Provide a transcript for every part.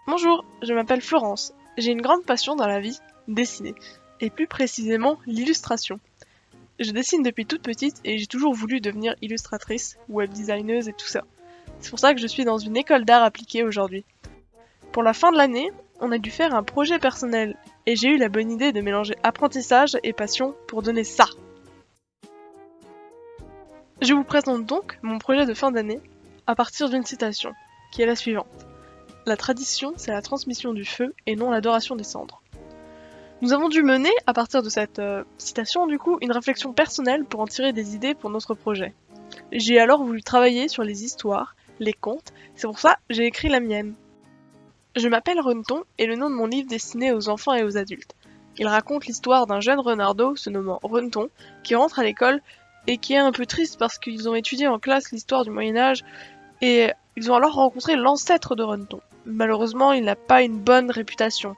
Bonjour, je m'appelle Florence. J'ai une grande passion dans la vie, dessiner, et plus précisément l'illustration. Je dessine depuis toute petite et j'ai toujours voulu devenir illustratrice, web designeuse et tout ça. C'est pour ça que je suis dans une école d'art appliquée aujourd'hui. Pour la fin de l'année, on a dû faire un projet personnel et j'ai eu la bonne idée de mélanger apprentissage et passion pour donner ça. Je vous présente donc mon projet de fin d'année à partir d'une citation, qui est la suivante. La tradition, c'est la transmission du feu et non l'adoration des cendres. Nous avons dû mener, à partir de cette citation du coup, une réflexion personnelle pour en tirer des idées pour notre projet. J'ai alors voulu travailler sur les histoires, les contes, c'est pour ça que j'ai écrit la mienne. Je m'appelle Renneton et le nom de mon livre destiné aux enfants et aux adultes. Il raconte l'histoire d'un jeune renardeau se nommant Renneton qui rentre à l'école et qui est un peu triste parce qu'ils ont étudié en classe l'histoire du Moyen-Âge et ils ont alors rencontré l'ancêtre de Renneton. Malheureusement, il n'a pas une bonne réputation.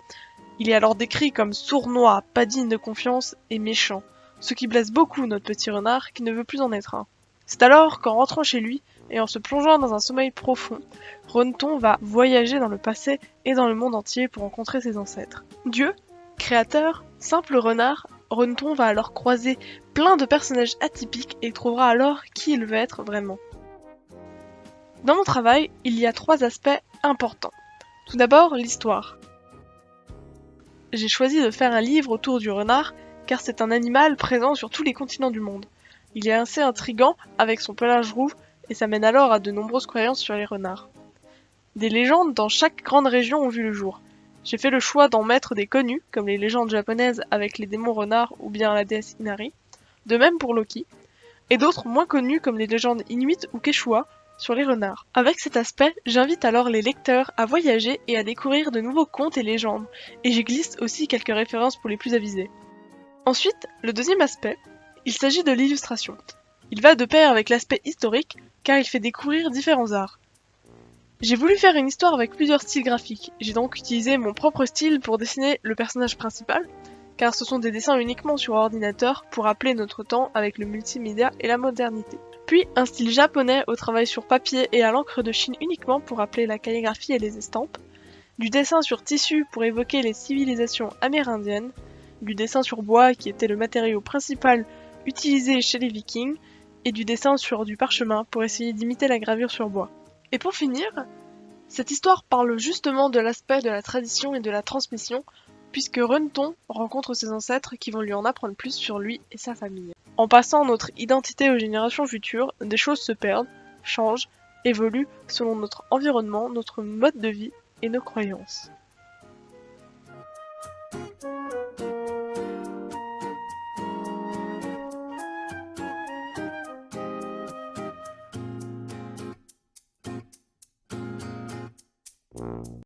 Il est alors décrit comme sournois, pas digne de confiance et méchant, ce qui blesse beaucoup notre petit renard qui ne veut plus en être un. C'est alors qu'en rentrant chez lui et en se plongeant dans un sommeil profond, Renneton va voyager dans le passé et dans le monde entier pour rencontrer ses ancêtres. Dieu, créateur, simple renard, Renneton va alors croiser plein de personnages atypiques et trouvera alors qui il veut être vraiment. Dans mon travail, il y a 3 aspects importants. Tout d'abord, l'histoire. J'ai choisi de faire un livre autour du renard, car c'est un animal présent sur tous les continents du monde. Il est assez intrigant avec son pelage roux, et ça mène alors à de nombreuses croyances sur les renards. Des légendes dans chaque grande région ont vu le jour. J'ai fait le choix d'en mettre des connus, comme les légendes japonaises avec les démons renards ou bien la déesse Inari, de même pour Loki, et d'autres moins connues comme les légendes inuites ou quechua, sur les renards. Avec cet aspect, j'invite alors les lecteurs à voyager et à découvrir de nouveaux contes et légendes, et j'y glisse aussi quelques références pour les plus avisés. Ensuite, le deuxième aspect, il s'agit de l'illustration. Il va de pair avec l'aspect historique, car il fait découvrir différents arts. J'ai voulu faire une histoire avec plusieurs styles graphiques, j'ai donc utilisé mon propre style pour dessiner le personnage principal, car ce sont des dessins uniquement sur ordinateur pour rappeler notre temps avec le multimédia et la modernité. Puis un style japonais au travail sur papier et à l'encre de Chine uniquement pour rappeler la calligraphie et les estampes, du dessin sur tissu pour évoquer les civilisations amérindiennes, du dessin sur bois qui était le matériau principal utilisé chez les Vikings, et du dessin sur du parchemin pour essayer d'imiter la gravure sur bois. Et pour finir, cette histoire parle justement de l'aspect de la tradition et de la transmission, puisque Renneton rencontre ses ancêtres qui vont lui en apprendre plus sur lui et sa famille. En passant notre identité aux générations futures, des choses se perdent, changent, évoluent selon notre environnement, notre mode de vie et nos croyances.